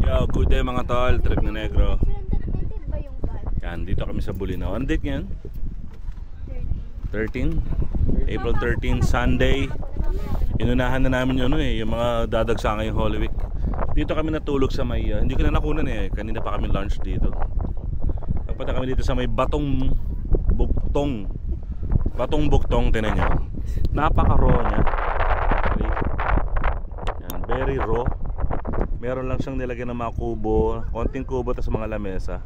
Yo, good day mga tol, Trip na Negro. Yan, dito kami sa Bulinaw. Ano date ngayon? 13? April 13, Sunday. Inunahan na namin yun yung mga dadagsa ngayong Holy Week. Dito kami natulog sa may, hindi ko na nakunan kanina pa kami lunch dito. Nagpunta kami dito sa may Batong Buktong, tinan nyo. Napaka-raw nya. Yan, very raw. Meron lang siyang nilagyan ng mga kubo, konting kubo tas mga lamesa.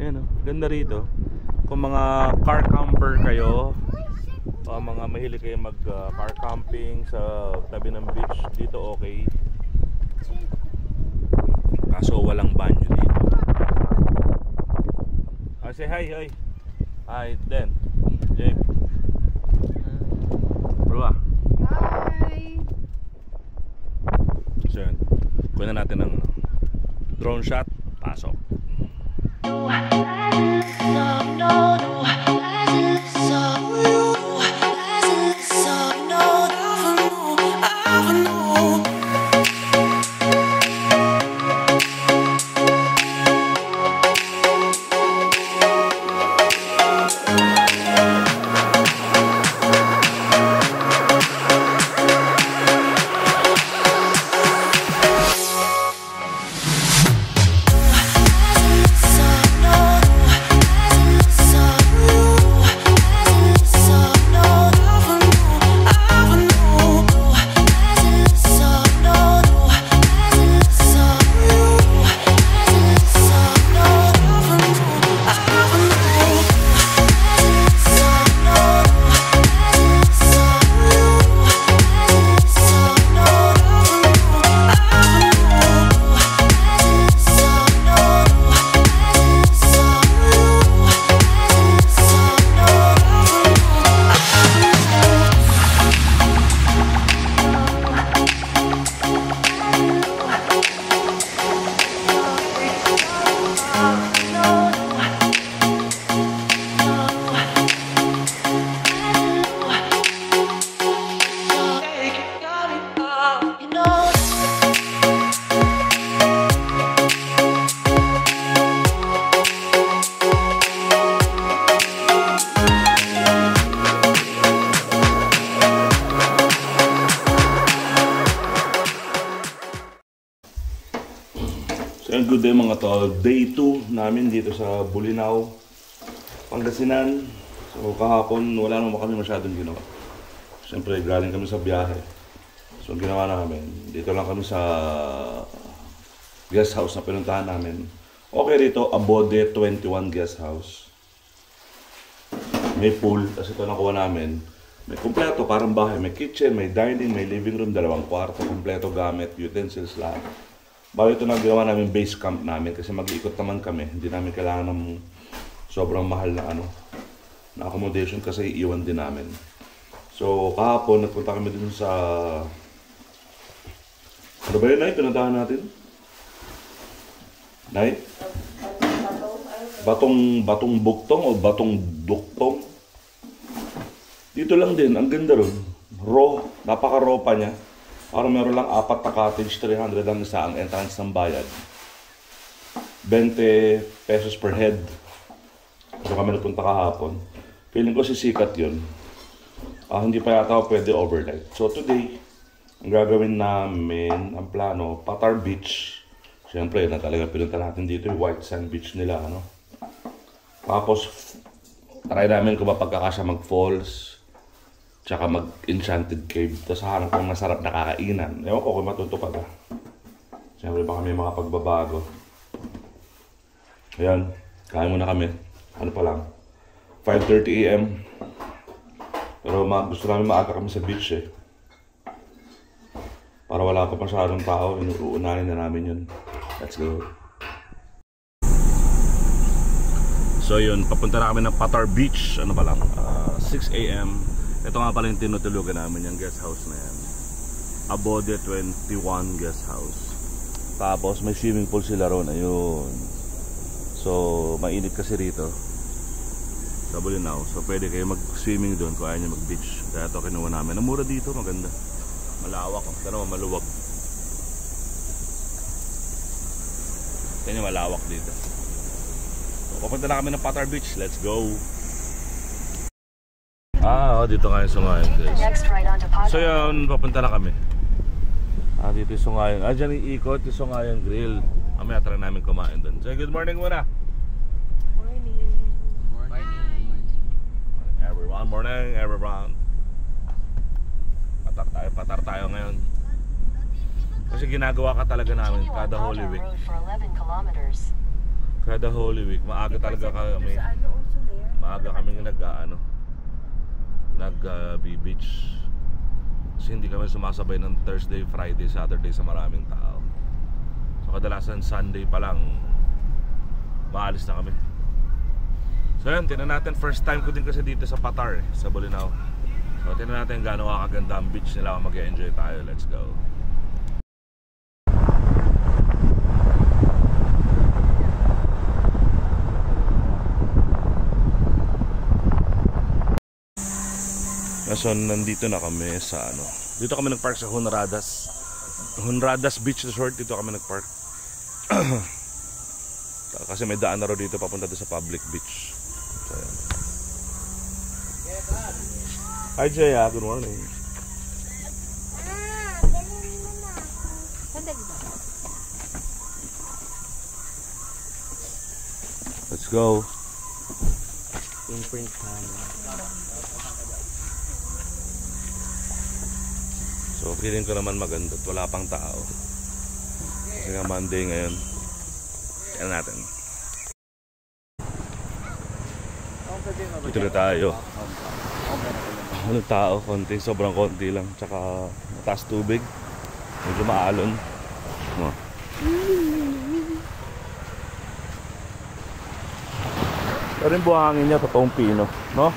Ayan ganda rito. Kung mga car camper kayo, o mga mahilig kayo mag car camping sa tabi ng beach, dito okay. Kaso walang banyo dito. Say hi. Hi, Den. Jake. Bro. Hi. So yun, kunin natin ng drone shot. Pasok. Good day mga tol, day 2 namin dito sa Bulinaw, Pangasinan. So kahapon wala naman kami masyadong ginawa. Siyempre galing kami sa biyahe. So ginawa namin, dito lang kami sa guest house na pinuntahan namin. Okay rito, Abode 21 guest house. May pool, kasi ito nakuha namin. May kumpleto, parang bahay, may kitchen, may dining, may living room, 2 kwarto, kumpleto gamit, utensils lahat. Bago ito na ginawa namin base camp namin kasi mag-iikot naman kami. Hindi namin kailangan ng sobrang mahal na na accommodation kasi iiwan din namin. So kahapon nagpunta kami dun sa ano ba yun, Nay? Pinuntahan natin? Nay? Batong Buktong o Batong Duktong? Dito lang din, ang ganda ron. Raw, napaka-raw pa niya. Parang meron lang 4 na cottage, 300 ang isa ang entrance ng bayad. 20 pesos per head. So kami nagpunta kahapon. Feeling ko sisikat yun. Hindi pa yata pwede overnight. So today, ang gagawin namin, ang plano, Patar Beach. Siyempre, na talaga pinunta natin dito yung white sand beach nila. Tapos, try namin kung mapagkakasya mag-falls. Tsaka mag-enchanted cave. Tapos hanap ng masarap na kakainan. Ewan ko kung matutupad Siyempre baka may mga pagbabago. Ayan, kain muna kami. Ano pa lang, 5:30 AM. Pero gusto namin maaga kami sa beach para wala pa masyadong tao. Uunahin na namin yun. Let's go. So yun, papunta na kami ng Patar Beach. Ano pa lang, 6 AM. Ito nga pala yung tinutulugan namin, yung guest house na yan. Abode 21 guest house. Tapos may swimming pool sila ron, ayun. So mainit kasi rito sa Bulinaw. So pwede kayo mag-swimming doon kung ayaw nyo mag-beach. Kaya ito kinuha namin. Ang mura dito, maganda. Malawak, maluwag. Yan yung malawak dito. So, papunta na kami ng Patar Beach. Let's go! Dito nga yung Sungayan, guys. So yun, papunta na kami. Dito yung Sungayan. Dyan yung ikot, yung Sungayan Grill. Mamaya try namin kumain doon. So good morning muna. Morning everyone. Patar tayo ngayon. Kasi ginagawa ka talaga namin kada Holy Week. Kada Holy Week, maaga talaga kami. Maaga kami nag-beach. Kasi hindi kami sumasabay ng Thursday, Friday, Saturday sa maraming tao. So kadalasan Sunday pa lang maalis na kami. So yun, tingnan natin, first time ko din kasi dito sa Patar, sa Bolinao. So tingnan natin gaano kakaganda ang beach nila, mag-enjoy tayo. Let's go. So nandito na kami sa dito kami nagpark sa Honradas Beach Resort. Dito kami nagpark. Kasi may daan na ro dito papunta doon sa public beach. So, hi Jaya, good morning. Let's go. Imprint time. So feeling ko naman maganda at wala pang tao. Kasi nga Monday ngayon. Tignan natin. Dito na tayo. Tao, konti, sobrang konti lang. Tsaka mataas tubig. Medyo maalon. Pero yung buhangin niya, totoong pino. No?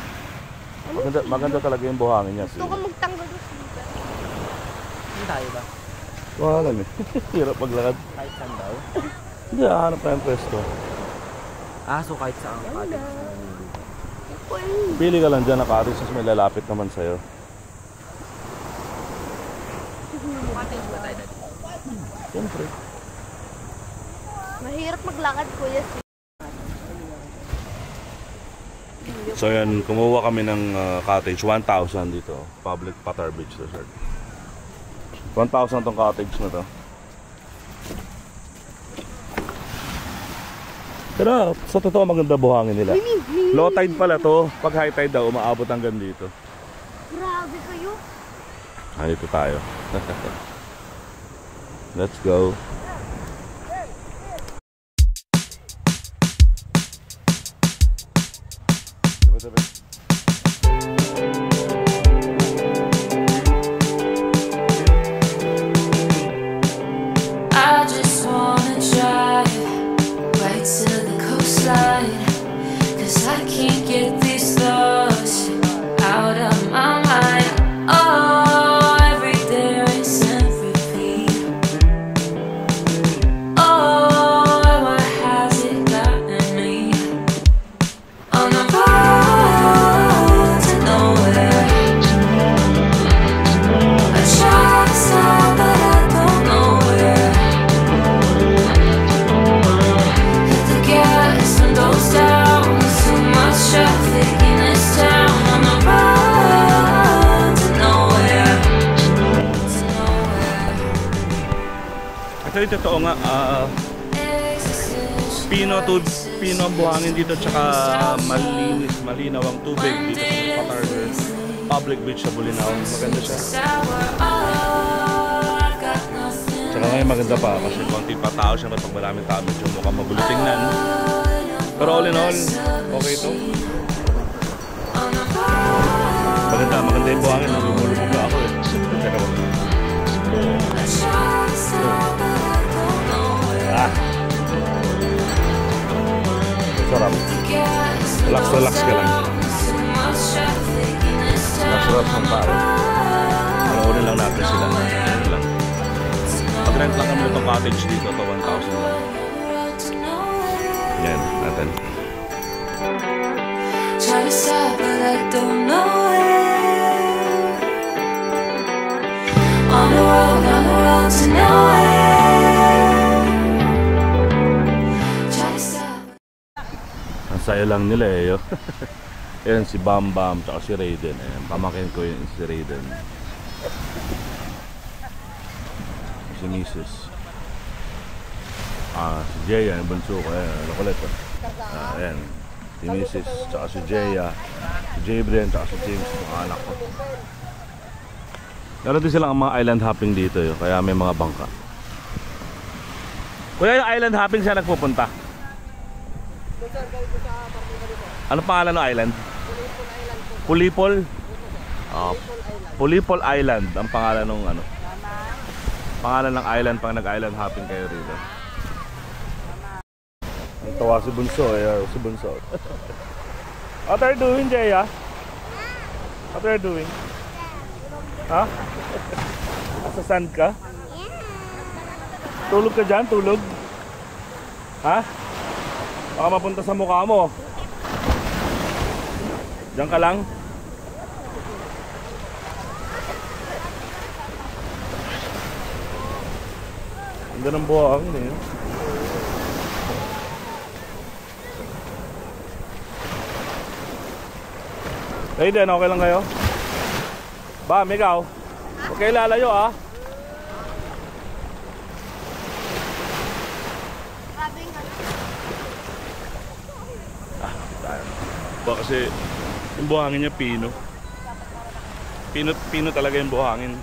Maganda talaga yung buhangin niya. Gusto ko magtanggal doon. Tayo ba? Wala lang eh. Hirap maglakad. Kahit saan daw? Hindi, hahanap na yung pwesto. So kahit saan ka din. Pili ka lang dyan na cottage, may lalapit naman sa'yo. Cottage ba tayo dati? Siyempre. Mahirap maglakad, kuya. So yan, kumuha kami ng cottage, 1,000 dito. Public Patar Beach Resort. 1,000 tong cottage na to. Pero sa totoo maganda buhangin nila. Low tide pala to. Pag high tide daw, umaabot hanggang dito. Grabe kayo. Dito tayo. Let's go. Actually, totoo nga, pino ang buhangin dito, tsaka malinaw ang tubig dito sa Patar Public Beach sa Bolinao. Maganda siya. Tsaka ngayon maganda pa kasi konti pa tao siya, pag maraming tao medyo mukhang magulo tingnan. Pero all in all, okay ito. Maganda yung buhangin, nagumulubog na ako eh. Teka ba? Sarap. Relax ka lang. Relax ang tao. Panoorin lang natin sila. Pag-rent lang kami itong cottage dito, ito 1,000 lang. Yan, natin. Try to stop but I don't know where. On the road to nowhere. saya lang nila eh. Ayan si Bam Bam tsaka si Raiden. Ayan, pamakin ko yun si Raiden. Si Mrs. Si Jeya, yung bunso ko. Ayan, nakulit oh. Ayan, si Mrs. tsaka si Jeya, si Jabren tsaka si James, mga anak ko. Meron din silang mga island hopping dito yun, kaya may mga bangka. Kuya, yung island hopping siya nagpupunta? Ano pangalan ng island? Pulipol? Pulipol Island ang pangalan ng ano. Pangalan ng island pang nag-island hopping kayo rito. Ang tawa si Bunso, si Bunso. What are you doing, Jaya? What are you doing? Ha? Sa sand ka? Tulog ka dyan? Tulog? Ha? Baka mapunta sa mukha mo. Diyan ka lang? Ang ganda ng buhangin eh. Aiden, okay lang kayo? Bam, ikaw? Huwag kayo lalayo ah. Ba kasi yung buhangin niya pino. Pino talaga yung buhangin.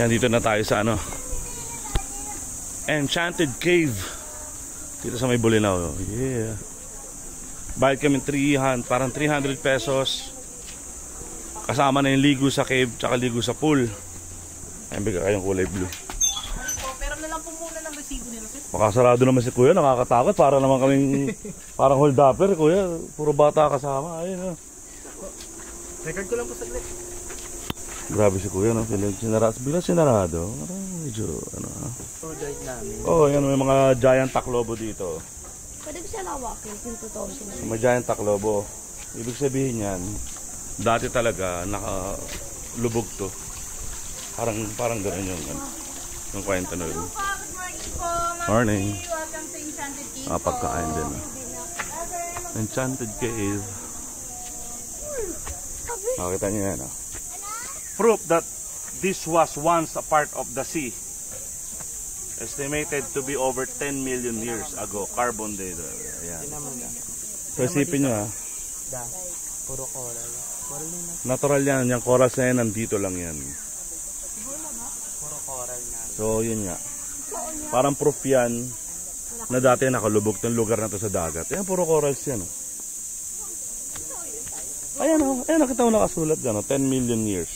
Yan, dito na tayo sa ano, Enchanted Cave. Dito sa may Bolinao. Yeah. Bayad kami parang 300 pesos. Kasama na yung ligo sa cave tsaka ligo sa pool. Ayan, bigla kayong kulay blue. Pero na lang po muna ng resibo nila, sir. Makasarado naman si Kuya, nakakatakot. Para naman kaming parang hold upper, Kuya. Puro bata kasama. Ayun, Record ko lang po saglit. grabe si Kuya, no? Bigla sinarado. Medyo, ano, Tour guide namin. oh, yan, may mga giant taklobo dito. Pwede ko siya lawakin kung totoo sila. May giant taklobo. Ibig sabihin yan, dati talaga nakalubog to. Parang gano'n yung kwento na yun. Good morning po. Morning. Welcome to Enchanted Cave. Pagkain din. Enchanted Cave. Nakita niyo yan, Proof that this was once a part of the sea. Estimated to be over 10 million years ago. Carbon data. Ayan. So isipin nyo Da. Puro coral. Coral na. natural yan. Yung corals na yan, nandito lang yan. Puro coral na. So yun nga. Parang proof yan na dati nakalubog tong lugar na to sa dagat. Ayan, puro corals yan. Ayan o. Ayan, nakita mo nakasulat dyan. 10 million years.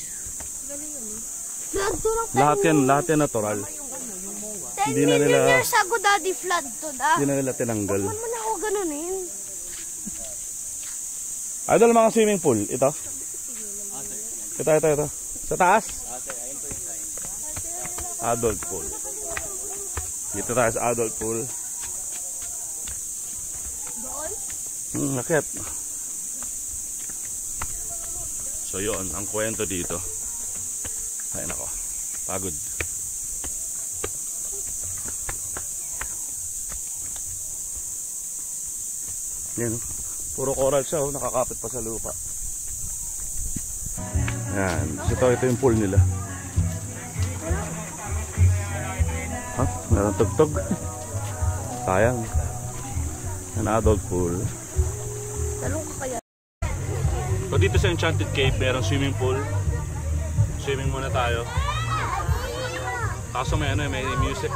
Flood to lang. Lahat yan natural. 10 Hindi na million nila- years ago, daddy, flood to da. Hindi na nila tinanggal. Huwag mo na ako ganunin. Idol, mga swimming pool. Ito. Ito. Sa taas? Adult pool. Dito tayo sa adult pool. Nakit. So yun, ang kwento dito. Ay nako, pagod. Yan, puro coral siya, nakakapit pa sa lupa. Yan, ito yung pool nila. Ha? Meron tugtog. Sayang. An adult pool. Talong ka kaya. So dito sa Enchanted Cave, merong swimming pool. Swimming muna tayo. Kaso may may music.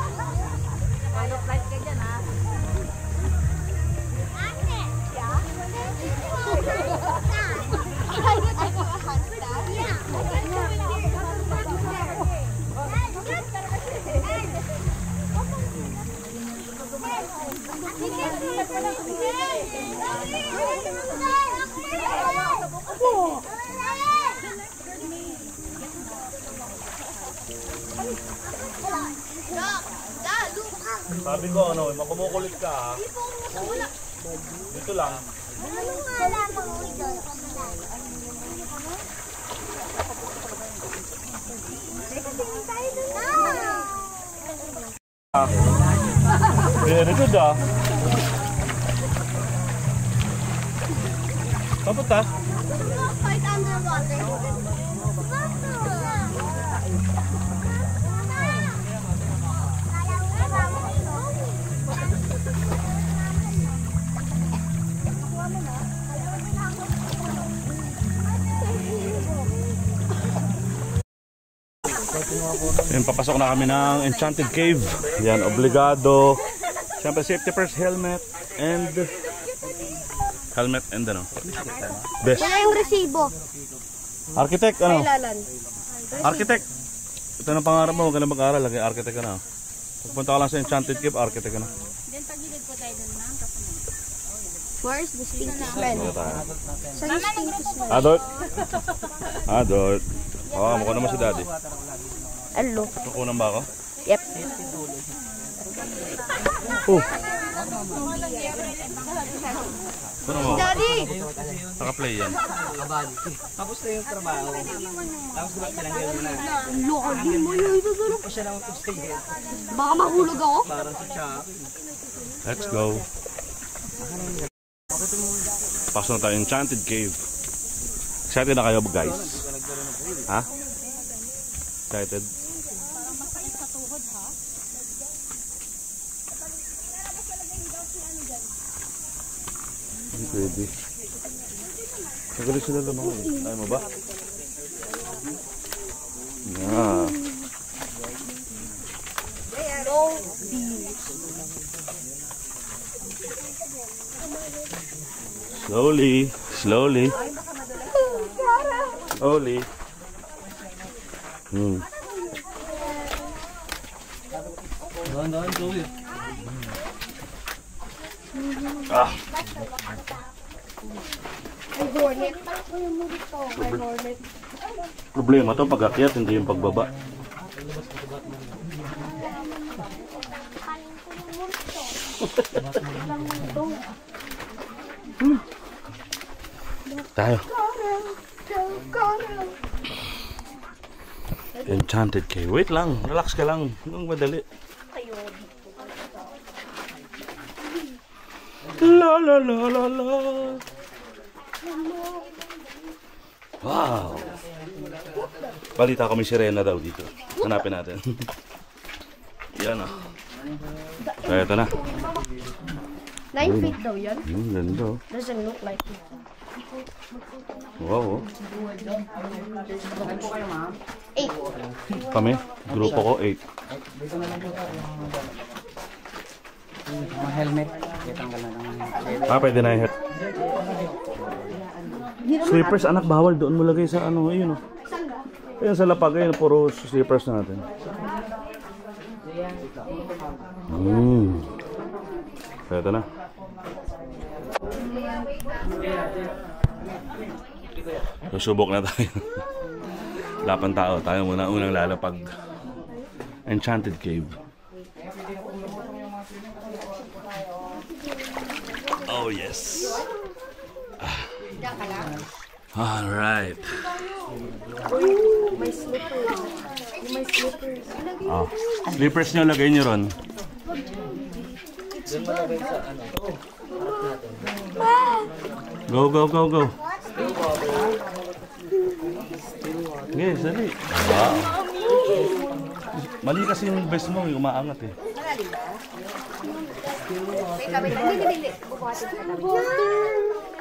Sabi ko makumukulit ka ha. Dito lang. Very good ah. Kapunta? Fight underwater. Yan, papasok na kami ng Enchanted Cave. Yan, obligado. Siyempre, safety first, helmet and vest. Wala yung resibo. Architect, ano? Kailalan. Architect. Ito na pangarap mo, huwag ka na mag-aaral. Lagi architect ka na. Pagpunta ka lang sa Enchanted Cave, architect ka na. Then pagilid po tayo dun, ma'am. Where is the stinky smell? Dito tayo. Sa yung stinky smell. Adult. Adult. Oh, mukha naman si daddy. Alo. Kukunan ba ako? Yep. Oh. Ano mo? Daddy! Naka-play yan. Tapos na yung trabaho. Tapos na tinanggal mo na. Loko din mo yun. Pa siya naman to stay here. Baka mahulog ako. Parang si Chuck. Let's go. Pasok na tayo Enchanted Cave. Excited na kayo guys? Ha? Excited? Hindi pwede. Nagalit sila lamang. Ayaw mo ba? Yeah. Slowly. Slowly. Ah. Ay, hornet. Ay, hornet. Problema to pag-akyat, hindi yung pagbaba. Tayo. Enchanted Cave. Wait lang, relax ka lang. Anong madali? La la la la la. Wow. Balita ko may sirena daw dito. Hanapin natin. Yan oh. So, ito na. 9 feet daw yan. Ganda oh. Doesn't look like it. Wow oh. 8. Kami, grupo ko 8. Mga helmet. Tanggal na lang. Pwede na yung slippers, anak, bawal. Doon mo lagay sa ano, ayun oh. Ayun sa lapag, ayun, puro slippers natin. So, ito na. Susubok na tayo. Lapan tao, tayo muna unang lalapag. Enchanted Cave. Oh yes. Alright. May slippers. May slippers. Oh, slippers nyo, lagay nyo ron. Go, go, go, go. Okay, sali. Wow. Mali kasi yung best mo, yung umaangat eh.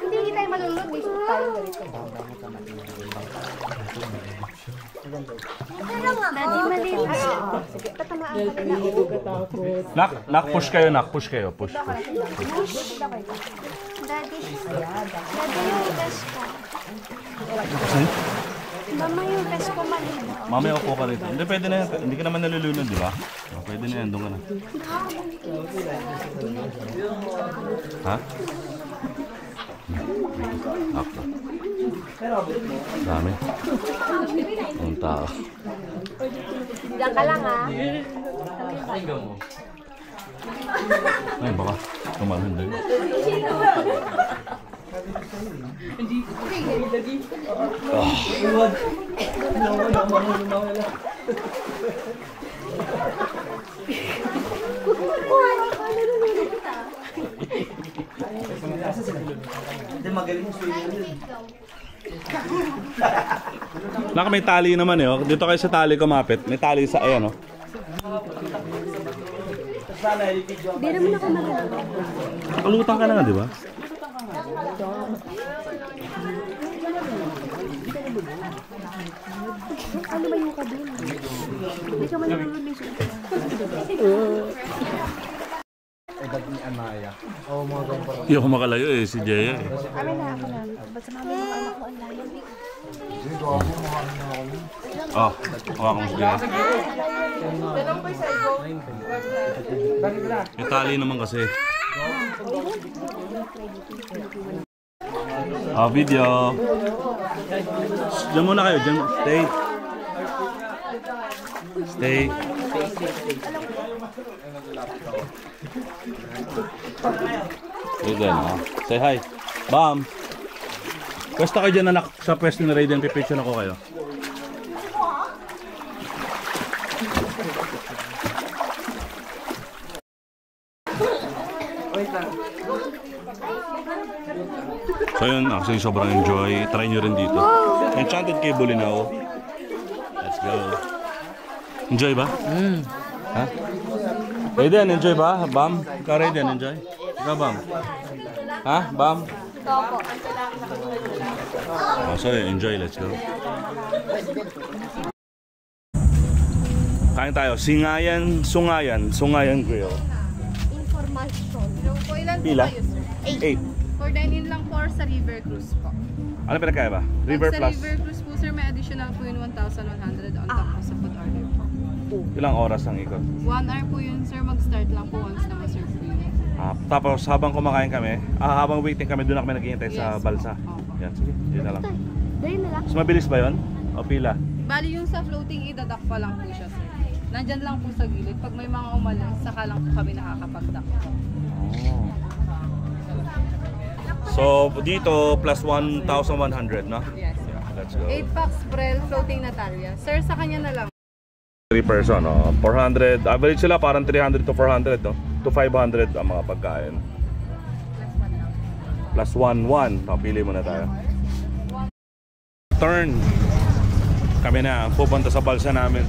Hindi. Hindi tayo malulod. May suot tayo ganito. Daddy, maliit. Sige, tatamaan ka na. Nak, push kayo, nak. Push kayo, push. Daddy, yung test ko. Mama, yung test ko maliit. Mamaya upo ka rito. Hindi, pwede na yan. Hindi ka naman nalulunod, di ba? Oh, pwede na yan, doon ka na. Ha? Ako. Dami. Ang tao. Diyan ka lang, ha? Ay, baka tumalon din. Hindi, magaling mo swimming. Naka may tali naman eh. Oh. Dito kayo sa tali kumapit. May tali sa ayan oh. Hindi naman ako nagano. Nakalutang ka na nga, di ba? Ano ba yung kabin? Hindi ka man nalulod na siya. Hindi ako makalayo eh, si Jaya eh. Amin na, ako na. Ba't sa mami mga anak ko ang layo? Oh, hawakan mo si Jaya. May tali naman kasi. Oh, video. Diyan muna kayo, diyan. Stay. Stay. Raiden, oh. Say hi. Bam. Pwesto kayo dyan anak sa pwesto ni Raiden. Pipicture ako kayo. So yun, actually sobrang enjoy. Try nyo rin dito. Enchanted Cave Bolinao. Let's go. Enjoy ba? Ha? Raiden, enjoy ba? Bam? Ikaw Raiden, enjoy? Ikaw Bam? Ha? Bam? Oh, so enjoy, let's go. Kain tayo. Sungayan Grill. Information. Po, ilan po Pila? kayo, sir? 8. For dine-in lang po or sa River Cruise po? Ano pinagkaiba? River Pag Plus. sa River Cruise po, sir, may additional po yun 1,100 on top po sa food order po. Ilang oras ang ikot? 1 hour po yun, sir. Mag-start lang po once na ma-serve po yun. Tapos habang kumakain kami, habang waiting kami, doon na kami naghihintay sa Yes, balsa. opo. Yan, sige, yun na lang. Dahil na lang. Mas mabilis ba yun? O pila? Bali yung sa floating, idadak pa lang po siya, sir. Nandyan lang po sa gilid. Pag may mga umalis, saka lang po kami nakakapagdak. Oh. So, dito, plus 1,100, no? Yes. Yeah, let's go. 8 packs Prel, floating Natalia. Sir, sa kanya na lang. 3 person, no? 400, average sila parang 300 to 400, no? To 500 ang mga pagkain. Plus 1, 1. Pili muna tayo. Turn. Kami na ang pupunta sa balsa namin.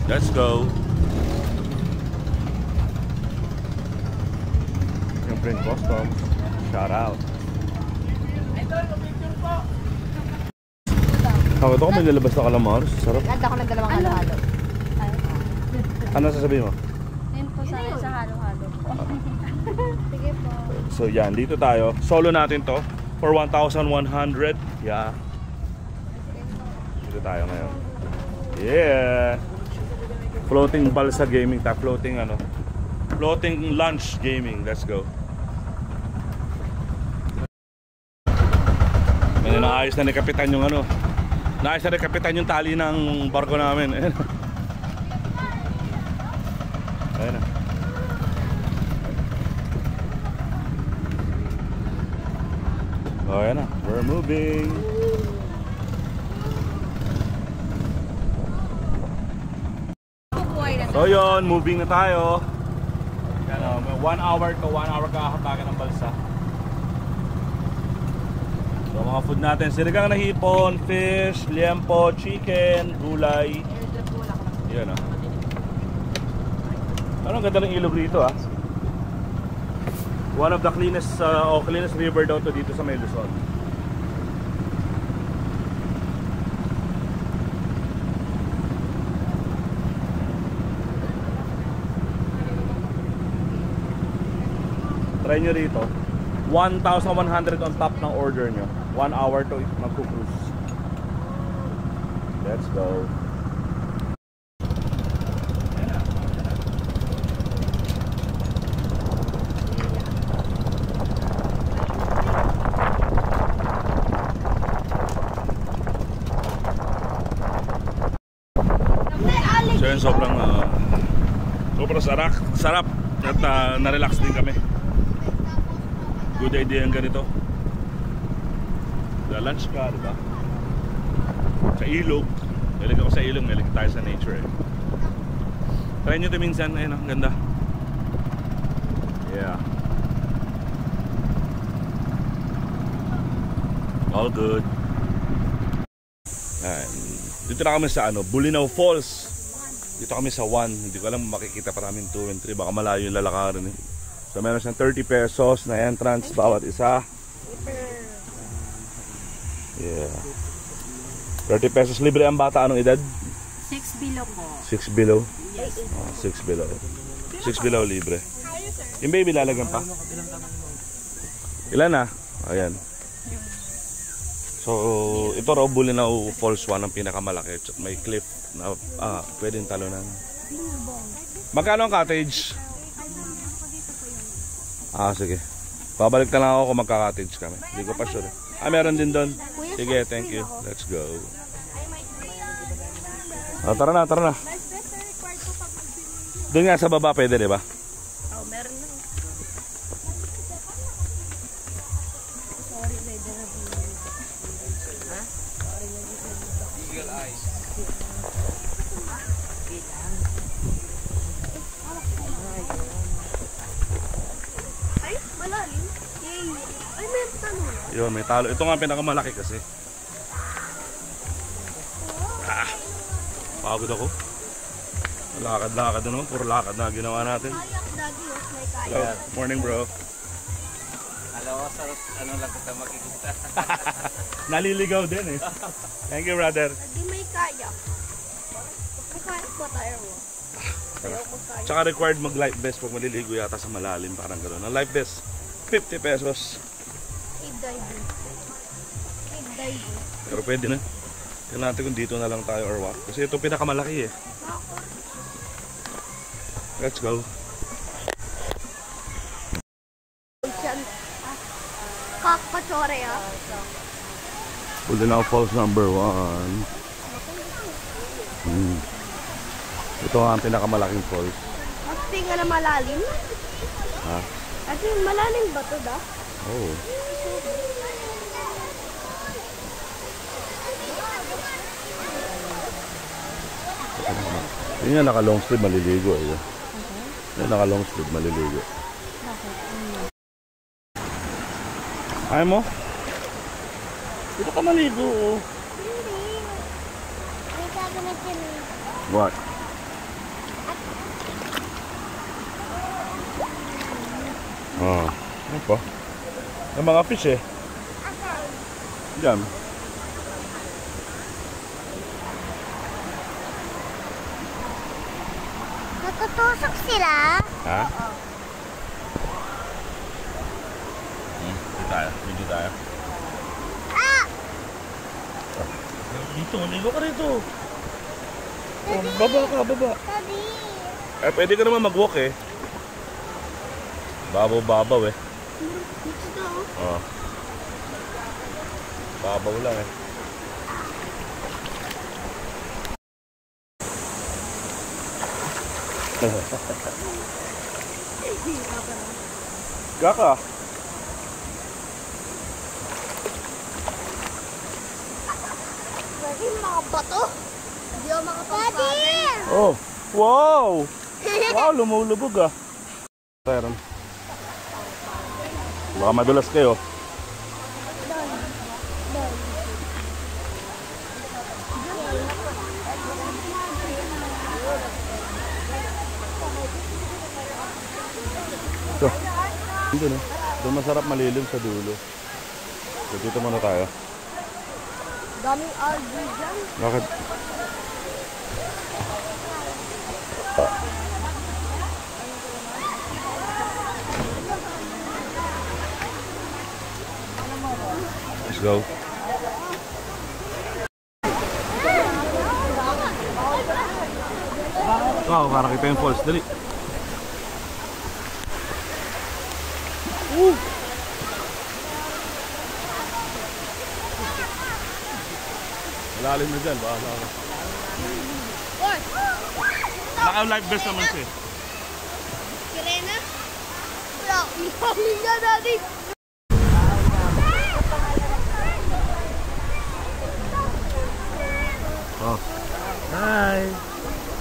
Let's go. Yung Print Custom. Shout out. Ito ko may lalabas na calamars. Sarap. Ganda ko ng dalawang halo-halo. Ano sasabihin mo? Yun po sana sa halo-halo po. Sige po. So yan, dito tayo. Solo natin to for 1,100. Yeah. Dito tayo ngayon. Yeah. Floating balsa gaming, floating ano. Floating lunch gaming. Let's go. May naayos na ni Kapitan yung ano. Naayos na ni Kapitan yung tali ng barko namin. Ayun na. Oh, ayan na. We're moving. So yun, moving na tayo. Yan o, 1 hour to 1 hour kakatagan ng balsa. So mga food natin, sinigang na hipon, fish, liempo, chicken, gulay. Yan o. Ano, ganda ng ilog dito ah. One of the cleanest cleanest river daw to dito sa may Luzon. Try nyo rito. 1,100 on top ng order nyo. 1 hour to magkukruse. Let's go. So yun, sobrang sarap at na-relax din kami. Good idea yung ganito. Lunch ka, diba? Sa ilog. Malig ako sa ilog, malig tayo sa nature eh. Try nyo ito minsan, ayun, ang ganda. Yeah. All good. Ayan. Dito na kami sa Bulinaw Falls. Dito kami sa 1. Hindi ko alam makikita pa namin 2 and 3. Baka malayo yung lalakarin eh. So meron siyang 30 pesos na entrance bawat isa. Yeah. 30 pesos libre ang bata. Anong edad? 6 below po. 6 below? Yes. 6 below. 6 below libre. Yung baby lalagyan pa? Ilan na? Ayan. So ito raw Bulinaw Falls 1 ang pinakamalaki. May cliff na pwedeng talunan. Magkano ang cottage? Sige. Babalik na lang ako kung magka-cottage kami. Hindi ko pa sure. Meron din doon. Sige, thank you. Let's go. Tara na, tara na. Doon nga sa baba pwede, di ba? Meron na. Eagle eyes. Ay, malalim. Yay. Ay, may tanong. Yun, may talo. Ito nga pinakamalaki kasi. Pagod ako. Lakad-lakad na naman. Puro lakad na ginawa natin. Hello. Morning, bro. Alam ko sa ano lang kita makikita. Naliligaw din eh. Thank you, brother. Hindi may kaya. May kaya ba tayo mo? Tsaka required mag-life vest pag maliligo yata sa malalim. Parang gano'n. Ang life vest, 50 pesos. Cave diving. Cave diving. Pero pwede na. Tignan natin kung dito na lang tayo or what. Kasi ito pinakamalaki eh. Let's go. Kakachore ah. Bulinaw Falls number 1. Ito ang pinakamalaking falls. Ate nga na malalim. Ha? Ate, malalim ba ito da? Oh. Yun nga naka long sleeve maliligo eh. Yun naka long sleeve maliligo. Ayaw mo? Dito ka maligo oh. What? Oh, ano pa? May mga fish eh. Diyan. Natutusok sila? Ha? Dito tayo. Dito tayo. Ah! Dito, ligo ka rito. Oh, baba ka, baba. Daddy! Eh, pwede ka naman mag-walk eh. Babaw-babaw eh. Dito daw. Oh. Babaw lang eh. Gaka. Daddy, mga bato. Hindi ako makapagpatin. Daddy! Oh. Wow! Wow, lumulubog ah. Meron. Baka madulas kayo. Ito. Dito na. Doon masarap malilim sa dulo. So, dito muna tayo. Daming algae dyan. Bakit? Let's go. Wow, para kita yung falls. Dali. Malalim na dyan. Baka ako. Naka-live vest naman siya. Sirena? Wala. Ilalim nga, Daddy. Oh. Hi.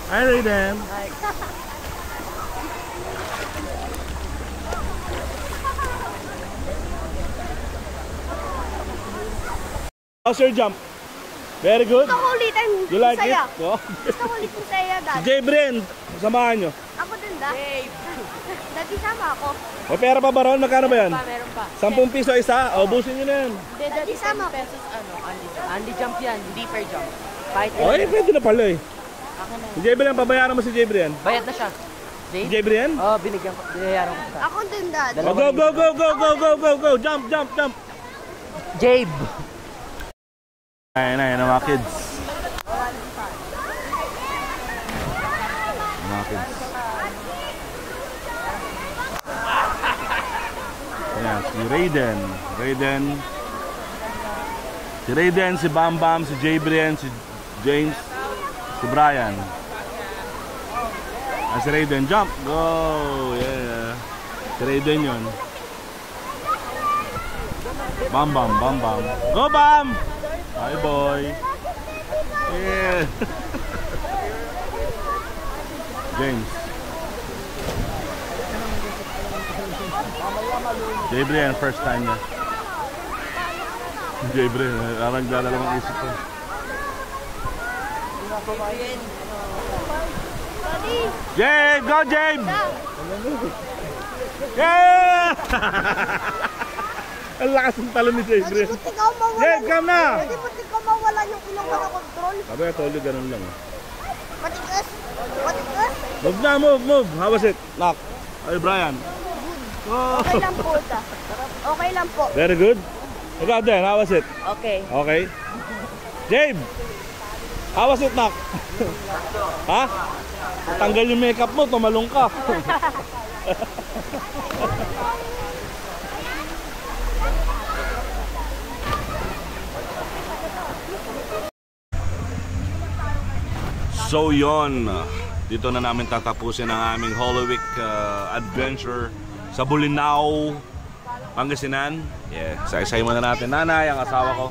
Hi, Raiden. How's your jump? Very good? Gusto ko ulitin. You like it? Saya. Oh. Gusto ko ulitin saya, Si Daddy. Jay Bren, samahan nyo. Ako din, Daddy. Daddy, sama ako. May pera pa ba ron? Magkano ba yan? Meron pa. 10 piso isa? O, busin nyo na yan. Hindi, dati sama 10 pesos Andy jump yan, hindi fair jump. Kahit O, eh, pwede na pala eh. Akin na. Si Jay Bren, pabayaran mo si Jay Bren. Bayad na siya. Si Jay Bren? Oo, binigyan ko. Binayaran ko siya. Ako din, Daddy. Oh, go, go, go, go, go, go, go, go. Jump, jump, jump. Jabe! Ayun na, yun ang mga kids. Mga kids. Ayan, si Raiden. Si Raiden, si Bam Bam, si Jay Brian, si James, si Brian. Ah, si Raiden, jump! Go! Yeah! Si Raiden yun. Bam Bam, Bam Bam. Go Bam! Hi boy! Yeah! James. Jay Brian, first time niya. Jay Brian, parang dalawang isip ko. Jay! Go Jay! Yeah! Ang lakas ng talon ni Jay Brian. Buti ka mawala. Jay, come na! Daddy, buti ka mawala yung ilong ko na control. Sabi ka, totally ganun lang. Matigas. Matigas. Move na, move, move. How was it? Knock. Ay, Brian. Oh. Okay lang po, ta. Okay lang po. Very good. Ikaw din, how was it? Okay. Okay. Jabe! How was it, Knock? Ha? Tanggal yung makeup mo, tumalong ka. So yon, dito na namin tatapusin ang aming Holy Week adventure sa Bolinao, Pangasinan. Yeah, isa-isay muna natin. Nanay, ang asawa ko.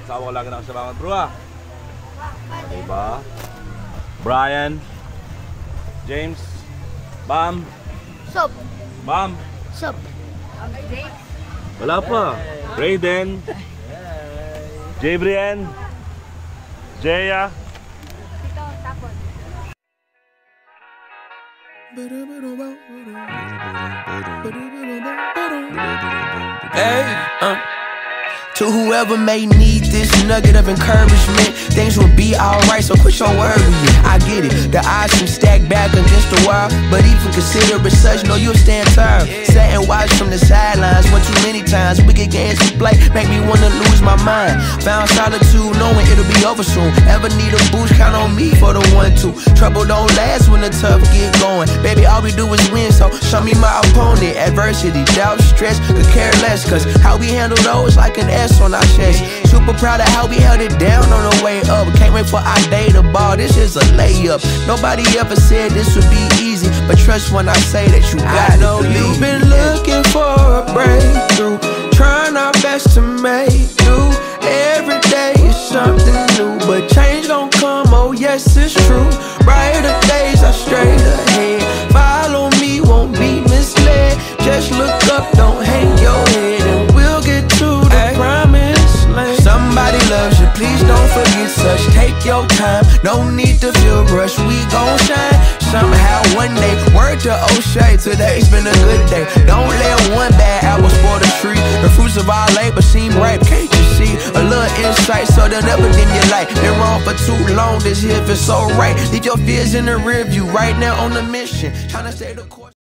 Asawa ko lagi nakasalamat. Bro, diba? Brian, James, Bam, Sup. Bam. Sup. Wala pa. Raiden, Jabrian, Jaya, Hey, to whoever may need this nugget of encouragement, things will be alright, so quit your worrying. I get it, the odds seem stacked back against the wall, but even consider it such, know you'll stand tall. Sat and watch from the sidelines one too many times. Wicked games we play make me wanna lose my mind. Found solitude knowing it'll be over soon. Ever need a boost, count on me for the 1-2. Trouble don't last when the tough get going. Baby, all we do is win, so show me my opponent. Adversity, doubt, stress, could care less, cause how we handle those like an S on our chest. Super proud of how we held it down on the way up. Can't wait for our day to ball, this is a layup. Nobody ever said this would be easy, but trust when I say that you got it. I know you've been looking for a breakthrough, trying our best to make do. Every day is something new, but change gon' come, oh yes it's true. Brighter days are straight ahead. Follow me, won't be misled. Just look up, don't hang your head, and we'll get to the promised land. Somebody loves you, please don't forget such. Take your time, no need to feel rushed. We gon' shine somehow one day. Word to O'Shea, today's been a good day. Don't let one bad apple spoil the tree. The fruits of our labor seem ripe, can't you see? A little insight so they'll never dim your light. Been wrong for too long, this here feels so right. Leave your fears in the rear view, right now on the mission, trying to stay the course.